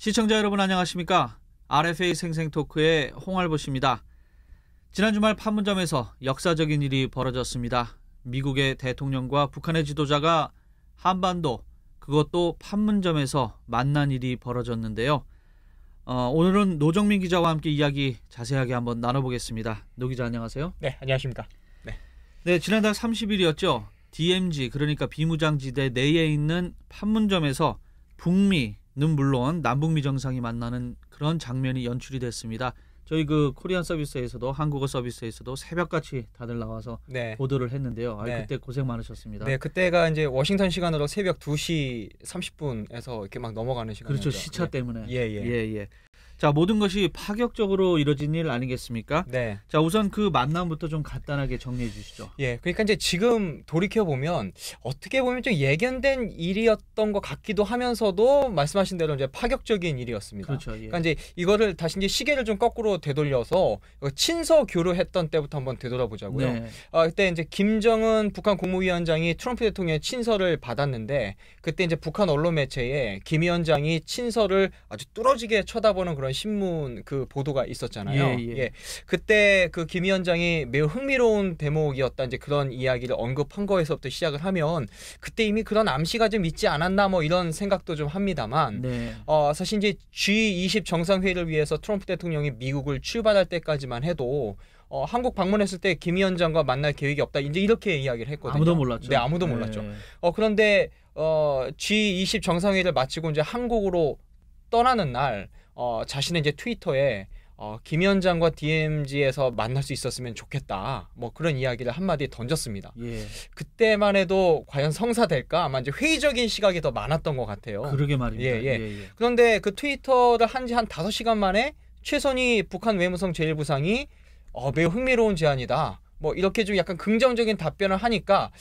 시청자 여러분 안녕하십니까? RFA 생생토크의 홍알보씨입니다. 지난 주말 판문점에서 역사적인 일이 벌어졌습니다. 미국의 대통령과 북한의 지도자가 한반도, 그것도 판문점에서 만난 일이 벌어졌는데요. 오늘은 노정민 기자와 함께 이야기 자세하게 한번 나눠보겠습니다. 노 기자 안녕하세요. 네, 안녕하십니까. 네, 지난달 30일이었죠. DMZ, 그러니까 비무장지대 내에 있는 판문점에서 북미는 물론 남북미 정상이 만나는 그런 장면이 연출이 됐습니다. 저희 그 코리안 서비스에서도, 한국어 서비스에서도 새벽같이 다들 나와서 보도를 했는데요. 그때 고생 많으셨습니다. 네, 그때가 이제 워싱턴 시간으로 새벽 2시 30분에서 이렇게 막 넘어가는 시간이었죠. 그렇죠, 시차 때문에. 예. 자, 모든 것이 파격적으로 이뤄진 일 아니겠습니까? 네. 자, 우선 그 만남부터 좀 간단하게 정리해 주시죠. 예, 그러니까 이제 지금 돌이켜 보면 어떻게 보면 좀 예견된 일이었던 것 같기도 하면서도 말씀하신 대로 이제 파격적인 일이었습니다. 그렇죠. 예. 그러니까 이제 이거를 다시 이제 시계를 좀 거꾸로 되돌려서 친서 교류했던 때부터 한번 되돌아보자고요. 네. 그때 이제 김정은 북한 국무위원장이 트럼프 대통령의 친서를 받았는데 그때 이제 북한 언론 매체에 김 위원장이 친서를 아주 뚫어지게 쳐다보는 그런 신문 그 보도가 있었잖아요. 예. 그때 그 김 위원장이 매우 흥미로운 대목이었다 이제 그런 이야기를 언급한 거에서부터 시작을 하면 그때 이미 그런 암시가 좀 있지 않았나 뭐 이런 생각도 좀 합니다만 네. 사실 이제 G20 정상회의를 위해서 트럼프 대통령이 미국을 출발할 때까지만 해도 한국 방문했을 때 김 위원장과 만날 계획이 없다 이제 이렇게 이야기를 했거든요. 아무도 몰랐죠. 네, 아무도 몰랐죠. 그런데 G20 정상회의를 마치고 이제 한국으로 떠나는 날 자신의 이제 트위터에 김 위원장과 DMZ에서 만날 수 있었으면 좋겠다. 뭐 그런 이야기를 한마디 던졌습니다. 예. 그때만 해도 과연 성사될까? 아마 이제 회의적인 시각이 더 많았던 것 같아요. 그러게 말입니다. 예. 그런데 그 트위터를 한 지 한 5시간 만에 최선희 북한 외무성 제1부상이 매우 흥미로운 제안이다. 뭐 이렇게 좀 약간 긍정적인 답변을 하니까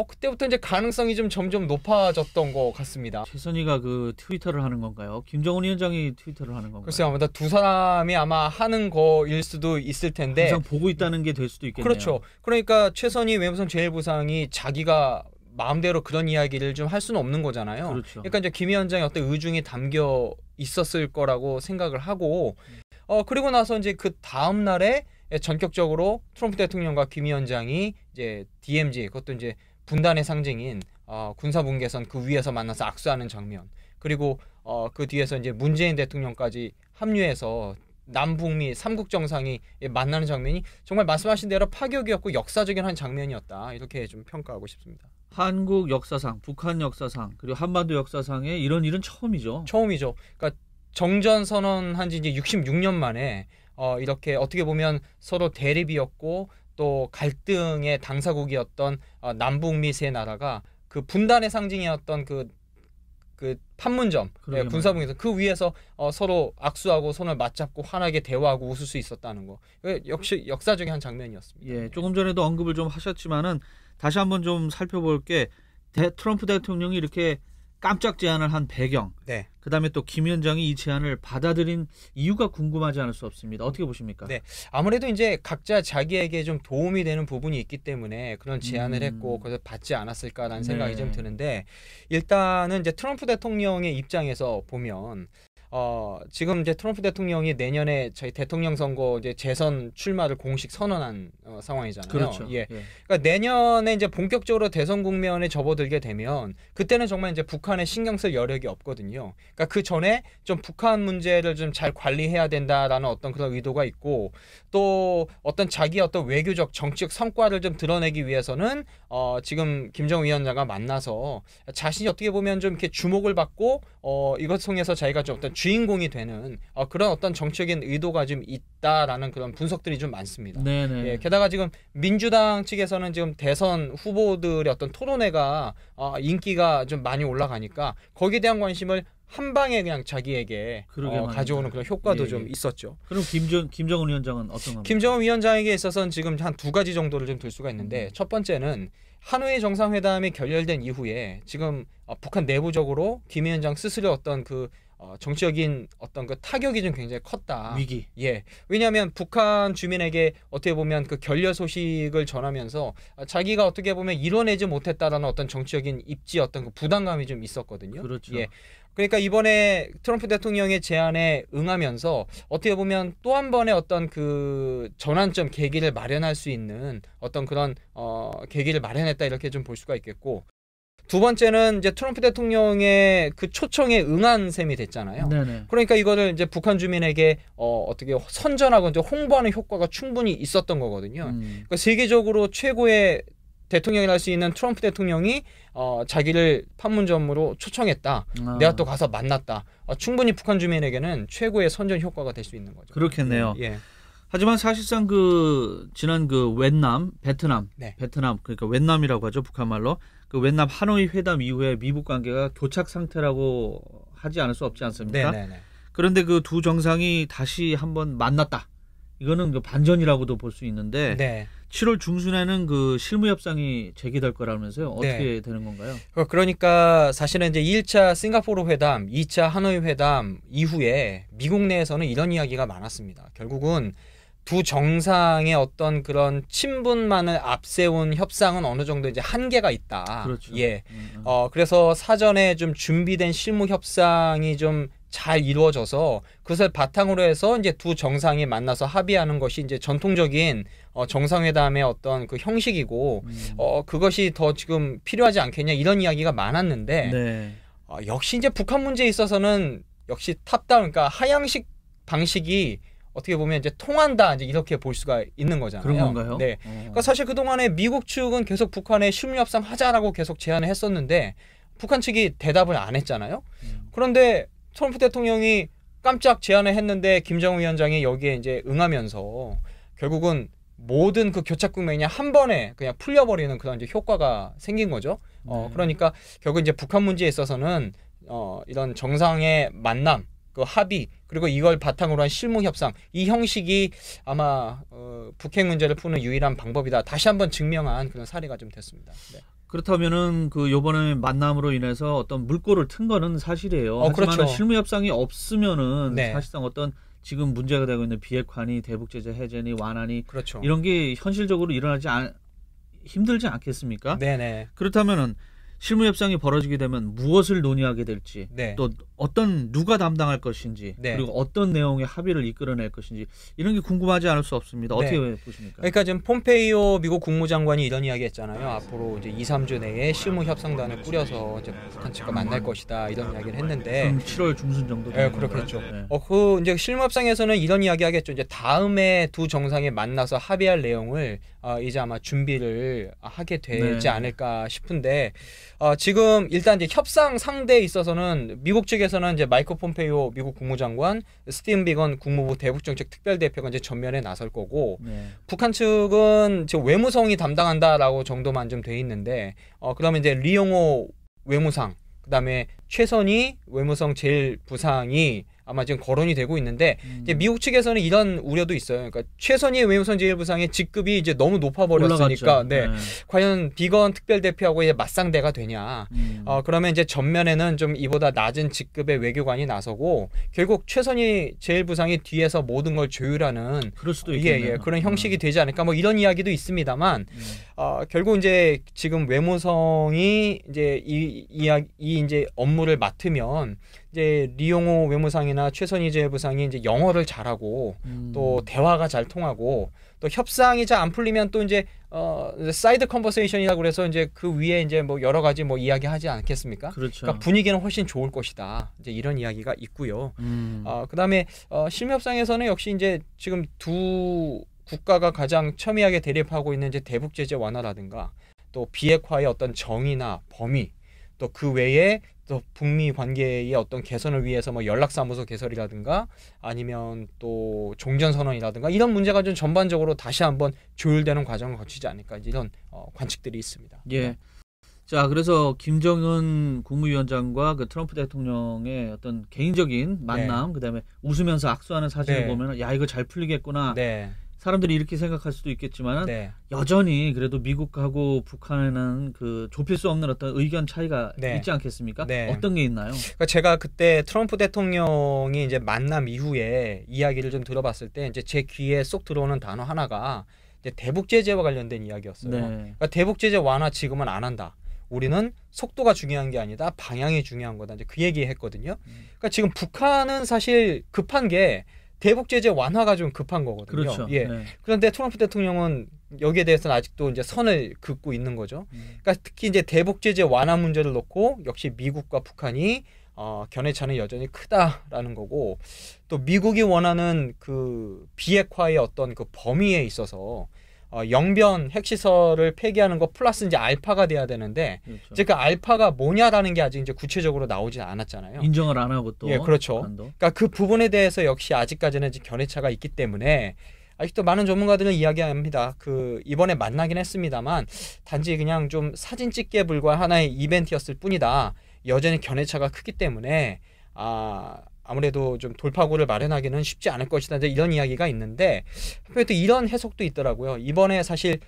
그때부터 이제 가능성이 좀 점점 높아졌던 것 같습니다. 최선희가 그 트위터를 하는 건가요? 김정은 위원장이 트위터를 하는 건가요? 글쎄요, 아마 두 사람이 아마 하는 거일 수도 있을 텐데 항상 보고 있다는 게 될 수도 있겠네요. 그렇죠. 그러니까 최선희 외무성 제1부상이 자기가 마음대로 그런 이야기를 좀 할 수는 없는 거잖아요. 그렇죠. 그러니까 이제 김 위원장의 어떤 의중이 담겨 있었을 거라고 생각을 하고 그리고 나서 이제 그 다음 날에 전격적으로 트럼프 대통령과 김 위원장이 이제 DMZ 그것도 이제 분단의 상징인 군사분계선 그 위에서 만나서 악수하는 장면 그리고 그 뒤에서 이제 문재인 대통령까지 합류해서 남북미 삼국 정상이 만나는 장면이 정말 말씀하신 대로 파격이었고 역사적인 한 장면이었다 이렇게 좀 평가하고 싶습니다. 한국 역사상, 북한 역사상 그리고 한반도 역사상에 이런 일은 처음이죠. 처음이죠. 그러니까 정전 선언한 지 이제 66년 만에 이렇게 어떻게 보면 서로 대립이었고 또 갈등의 당사국이었던 남북미 세 나라가 그 분단의 상징이었던 그 판문점 군사분계선 그 위에서 서로 악수하고 손을 맞잡고 환하게 대화하고 웃을 수 있었다는 거 역시 역사적인 한 장면이었습니다. 예, 조금 전에도 언급을 좀 하셨지만은 다시 한번 좀 살펴볼 게 트럼프 대통령이 이렇게 깜짝 제안을 한 배경, 그다음에 또 김 위원장이 이 제안을 받아들인 이유가 궁금하지 않을 수 없습니다. 어떻게 보십니까? 네, 아무래도 이제 각자 자기에게 좀 도움이 되는 부분이 있기 때문에 그런 제안을 했고 그래서 받지 않았을까라는 생각이 좀 드는데 일단은 이제 트럼프 대통령의 입장에서 보면 지금 이제 트럼프 대통령이 내년에 저희 대통령 선거 이제 재선 출마를 공식 선언한 상황이잖아요. 그렇죠. 예. 그러니까 내년에 이제 본격적으로 대선 국면에 접어들게 되면 그때는 정말 이제 북한에 신경 쓸 여력이 없거든요. 그러니까 그 전에 좀 북한 문제를 좀 잘 관리해야 된다라는 어떤 그런 의도가 있고 또 어떤 자기 어떤 외교적 정치적 성과를 좀 드러내기 위해서는 지금 김정은 위원장과 만나서 자신이 어떻게 보면 좀 이렇게 주목을 받고 이것 통해서 자기가 좀 어떤 주인공이 되는 그런 어떤 정치적인 의도가 좀 있다라는 그런 분석들이 좀 많습니다. 네네. 예, 게다가 지금 민주당 측에서는 지금 대선 후보들의 어떤 토론회가 인기가 좀 많이 올라가니까 거기에 대한 관심을 한 방에 그냥 자기에게 가져오는 그런 효과도 좀 있었죠. 그럼 김정은 위원장은 어떤 겁니까? 김정은 위원장에게 있어서는 지금 한 2가지 정도를 좀 들 수가 있는데 첫 번째는 하노이 정상회담이 결렬된 이후에 지금 북한 내부적으로 김 위원장 스스로 어떤 그 정치적인 어떤 그 타격이 좀 굉장히 컸다. 위기. 예. 왜냐하면 북한 주민에게 어떻게 보면 그 결렬 소식을 전하면서 자기가 어떻게 보면 이뤄내지 못했다라는 어떤 정치적인 입지 어떤 그 부담감이 좀 있었거든요. 그렇죠. 예. 그러니까 이번에 트럼프 대통령의 제안에 응하면서 어떻게 보면 또 한 번의 어떤 그 전환점 계기를 마련할 수 있는 어떤 그런 계기를 마련했다 이렇게 좀 볼 수가 있겠고 두 번째는 이제 트럼프 대통령의 그 초청에 응한 셈이 됐잖아요. 네네. 그러니까 이거를 이제 북한 주민에게 어떻게 선전하고 이제 홍보하는 효과가 충분히 있었던 거거든요. 그러니까 세계적으로 최고의 대통령이 할 수 있는 트럼프 대통령이 자기를 판문점으로 초청했다. 내가 또 가서 만났다. 충분히 북한 주민에게는 최고의 선전 효과가 될 수 있는 거죠. 그렇겠네요. 예. 하지만 사실상 그 지난 그 베트남 그러니까 웬남이라고 하죠 북한 말로 그 웬남 하노이 회담 이후에 미북 관계가 교착 상태라고 하지 않을 수 없지 않습니까? 네네네. 그런데 그 두 정상이 다시 한번 만났다. 이거는 그 반전이라고도 볼 수 있는데 네. 7월 중순에는 그 실무 협상이 제기될 거라면서요. 어떻게 네. 되는 건가요? 그러니까 사실은 이제 1차 싱가포르 회담, 2차 하노이 회담 이후에 미국 내에서는 이런 이야기가 많았습니다. 결국은 두 정상의 어떤 그런 친분만을 앞세운 협상은 어느 정도 이제 한계가 있다. 그렇죠. 예. 그래서 사전에 좀 준비된 실무 협상이 좀 잘 이루어져서 그것을 바탕으로 해서 이제 두 정상이 만나서 합의하는 것이 이제 전통적인 정상회담의 어떤 그 형식이고 그것이 더 지금 필요하지 않겠냐 이런 이야기가 많았는데 네. 역시 이제 북한 문제에 있어서는 역시 탑다운 그러니까 하향식 방식이 어떻게 보면 이제 통한다 이제 이렇게 볼 수가 있는 거잖아요. 그런 건가요? 네. 그러니까 사실 그 동안에 미국 측은 계속 북한에 실무 협상 하자라고 계속 제안을 했었는데 북한 측이 대답을 안 했잖아요. 그런데 트럼프 대통령이 깜짝 제안을 했는데 김정은 위원장이 여기에 이제 응하면서 결국은 모든 그 교착 국면이 한 번에 그냥 풀려버리는 그런 이제 효과가 생긴 거죠. 그러니까 결국 이제 북한 문제에 있어서는 이런 정상의 만남, 그 합의 그리고 이걸 바탕으로 한 실무 협상 이 형식이 아마 북핵 문제를 푸는 유일한 방법이다. 다시 한번 증명한 그런 사례가 좀 됐습니다. 네. 그렇다면은 그 요번에 만남으로 인해서 어떤 물꼬를 튼 거는 사실이에요. 하지만 그렇죠. 실무 협상이 없으면은 네. 사실상 어떤 지금 문제가 되고 있는 비핵화니 대북 제재 해제니 완화니 그렇죠. 이런 게 현실적으로 일어나지 힘들지 않겠습니까? 네네. 그렇다면은 실무 협상이 벌어지게 되면 무엇을 논의하게 될지 네. 또 어떤 누가 담당할 것인지 네. 그리고 어떤 내용의 합의를 이끌어낼 것인지 이런 게 궁금하지 않을 수 없습니다. 어떻게 보십니까? 그러니까 지금 폼페이오 미국 국무장관이 이런 이야기 했잖아요. 앞으로 이제 2, 3주 내에 실무 협상단을 꾸려서 이제 북한 측과 만날 것이다. 이런 이야기를 했는데 7월 중순 정도 네, 그렇겠죠. 그 이제 실무 협상에서는 이런 이야기 하겠죠. 이제 다음에 두 정상이 만나서 합의할 내용을 이제 아마 준비를 하게 되지 않을까 싶은데 지금 일단 이제 협상 상대에 있어서는 미국 측에서는 이제 마이크 폼페이오 미국 국무장관, 스티븐 비건 국무부 대북정책 특별대표가 이제 전면에 나설 거고 북한 측은 지금 외무성이 담당한다라고 정도만 좀 돼 있는데 그러면 이제 리용호 외무상 그다음에 최선희 외무성 제1부상이 아마 지금 거론이 되고 있는데 이제 미국 측에서는 이런 우려도 있어요. 그러니까 최선희 외무성 제1부상의 직급이 이제 너무 높아버렸으니까 과연 비건 특별대표하고 이제 맞상대가 되냐. 그러면 이제 전면에는 좀 이보다 낮은 직급의 외교관이 나서고 결국 최선희 제1부상이 뒤에서 모든 걸 조율하는 그럴 수도 있겠네요. 그런 형식이 되지 않을까 뭐 이런 이야기도 있습니다만 결국 이제 지금 외무성이 이제 이 이제 업무를 맡으면 이제 리용호 외무상이나 최선희 제1부상이 이제 영어를 잘하고 또 대화가 잘 통하고 또 협상이 잘 안 풀리면 또 이제 사이드 컨버세이션이라고 그래서 이제 그 위에 이제 뭐 여러 가지 뭐 이야기하지 않겠습니까? 그렇죠. 그러니까 분위기는 훨씬 좋을 것이다. 이제 이런 이야기가 있고요. 그다음에 실무 협상에서는 역시 이제 지금 두 국가가 가장 첨예하게 대립하고 있는 이제 대북 제재 완화라든가 또 비핵화의 어떤 정의나 범위 또 그 외에 또 북미 관계의 어떤 개선을 위해서 뭐 연락사무소 개설이라든가 아니면 또 종전선언이라든가 이런 문제가 좀 전반적으로 다시 한번 조율되는 과정을 거치지 않을까 이런 관측들이 있습니다. 예. 자, 그래서 김정은 국무위원장과 그 트럼프 대통령의 어떤 개인적인 만남, 그다음에 웃으면서 악수하는 사진을 보면 야 이거 잘 풀리겠구나. 사람들이 이렇게 생각할 수도 있겠지만 여전히 그래도 미국하고 북한에는 그 좁힐 수 없는 어떤 의견 차이가 있지 않겠습니까? 어떤 게 있나요? 그러니까 제가 그때 트럼프 대통령이 이제 만남 이후에 이야기를 좀 들어봤을 때 이제 제 귀에 쏙 들어오는 단어 하나가 이제 대북 제재와 관련된 이야기였어요. 그러니까 대북 제재 완화 지금은 안 한다. 우리는 속도가 중요한 게 아니다. 방향이 중요한 거다. 이제 그 얘기했거든요. 그러니까 지금 북한은 사실 급한 게 대북 제재 완화가 좀 급한 거거든요. 그렇죠. 예. 네. 그런데 트럼프 대통령은 여기에 대해서는 아직도 이제 선을 긋고 있는 거죠. 그러니까 특히 이제 대북 제재 완화 문제를 놓고 역시 미국과 북한이 견해차는 여전히 크다라는 거고, 또 미국이 원하는 그 비핵화의 어떤 그 범위에 있어서 영변 핵시설을 폐기하는 거 플러스 이제 알파가 돼야 되는데, 그렇죠. 이제 그 알파가 뭐냐라는 게 아직 이제 구체적으로 나오진 않았잖아요. 인정을 안 하고 또. 예, 그렇죠. 북한도. 그러니까 그 부분에 대해서 역시 아직까지는 이제 견해차가 있기 때문에 아직도 많은 전문가들은 이야기합니다. 그 이번에 만나긴 했습니다만 단지 그냥 좀 사진 찍기에 불과한 하나의 이벤트였을 뿐이다. 여전히 견해차가 크기 때문에 아무래도 좀 돌파구를 마련하기는 쉽지 않을 것이다. 이제 이런 이야기가 있는데, 또 이런 해석도 있더라고요. 이번에 사실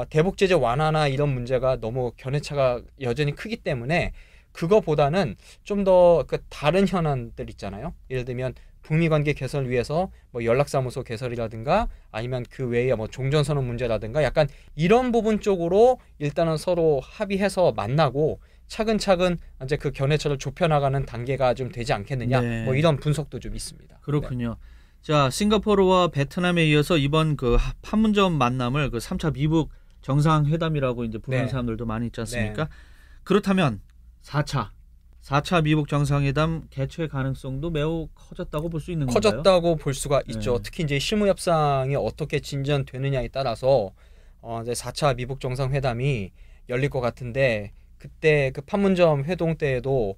대북 제재 완화나 이런 문제가 너무 견해차가 여전히 크기 때문에 그거보다는 좀 더 그 다른 현안들 있잖아요. 예를 들면 북미 관계 개선을 위해서 뭐 연락사무소 개설이라든가 아니면 그 외에 뭐 종전선언 문제라든가 약간 이런 부분 쪽으로 일단은 서로 합의해서 만나고 차근차근 이제 그 견해차를 좁혀나가는 단계가 좀 되지 않겠느냐. 네. 뭐 이런 분석도 좀 있습니다. 그렇군요. 자, 싱가포르와 베트남에 이어서 이번 그 판문점 만남을 그 3차 미북 정상회담이라고 이제 부르는 네. 사람들도 많이 있지 않습니까? 네. 그렇다면 4차 미북 정상회담 개최 가능성도 매우 커졌다고 볼 수 있는 건가요? 커졌다고 볼 수가 있죠. 네. 특히 이제 실무 협상이 어떻게 진전되느냐에 따라서 이제 4차 미북 정상회담이 열릴 것 같은데, 그때 그 판문점 회동 때에도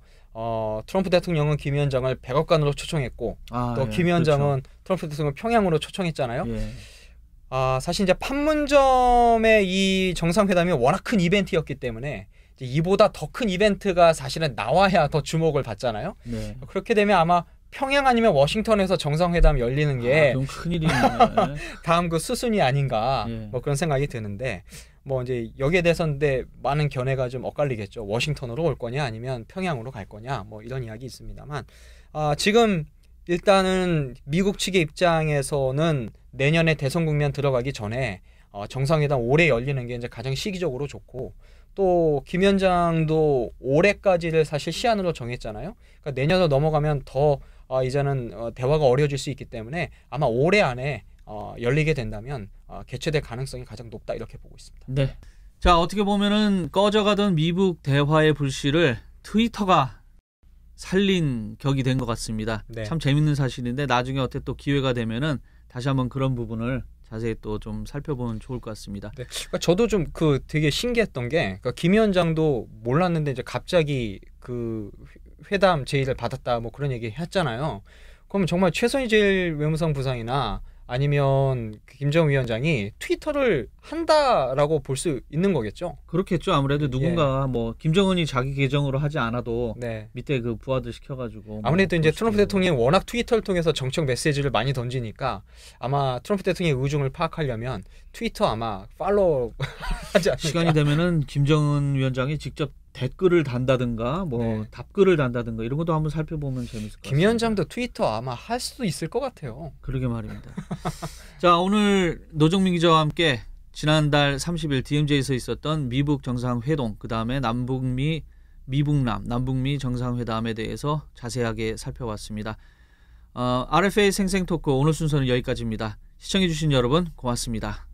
트럼프 대통령은 김 위원장을 백악관으로 초청했고, 또 김 위원장은 트럼프 대통령을 평양으로 초청했잖아요. 예. 사실 이제 판문점의 이 정상회담이 워낙 큰 이벤트였기 때문에 이제 이보다 더 큰 이벤트가 사실은 나와야 더 주목을 받잖아요. 네. 그렇게 되면 아마 평양 아니면 워싱턴에서 정상회담 열리는 게 그럼 큰일이네. 다음 그 수순이 아닌가, 예. 뭐 그런 생각이 드는데, 뭐 이제 여기에 대해서는 많은 견해가 좀 엇갈리겠죠. 워싱턴으로 올 거냐 아니면 평양으로 갈 거냐, 뭐 이런 이야기 있습니다만, 지금 일단은 미국 측의 입장에서는 내년에 대선 국면 들어가기 전에 정상회담 올해 열리는 게 이제 가장 시기적으로 좋고, 또 김 위원장도 올해까지를 사실 시한으로 정했잖아요. 그러니까 내년으로 넘어가면 더 이제는 대화가 어려워질 수 있기 때문에 아마 올해 안에 열리게 된다면 개최될 가능성이 가장 높다, 이렇게 보고 있습니다. 네. 자, 어떻게 보면은 꺼져가던 미북 대화의 불씨를 트위터가 살린 격이 된 것 같습니다. 네. 참 재밌는 사실인데 나중에 어떻게 또 기회가 되면은 다시 한번 그런 부분을 자세히 또 좀 살펴보면 좋을 것 같습니다. 네. 그러니까 저도 좀 그 되게 신기했던 게, 그러니까 김 위원장도 몰랐는데 이제 갑자기 그 회담 제의를 받았다, 뭐 그런 얘기 했잖아요. 그러면 정말 최선희 제일 외무성 부상이나 아니면 김정은 위원장이 트위터를 한다라고 볼 수 있는 거겠죠. 그렇겠죠. 아무래도 누군가 뭐 김정은이 자기 계정으로 하지 않아도 네. 밑에 그 부하들 시켜가지고 아무래도 뭐 이제 트럼프 대통령이 워낙 트위터를 통해서 정책 메시지를 많이 던지니까 아마 트럼프 대통령의 의중을 파악하려면 트위터 아마 팔로우 하지 않을까. 시간이 되면은 김정은 위원장이 직접 댓글을 단다든가 뭐 네. 답글을 단다든가 이런 것도 한번 살펴보면 재밌을 것 같습니다. 김 위원장도 트위터 아마 할 수도 있을 것 같아요. 그러게 말입니다. 자, 오늘 노정민 기자와 함께 지난달 30일 DMZ에서 있었던 미북 정상회동, 그 다음에 남북미 정상회담에 대해서 자세하게 살펴봤습니다. RFA 생생토크 오늘 순서는 여기까지입니다. 시청해주신 여러분 고맙습니다.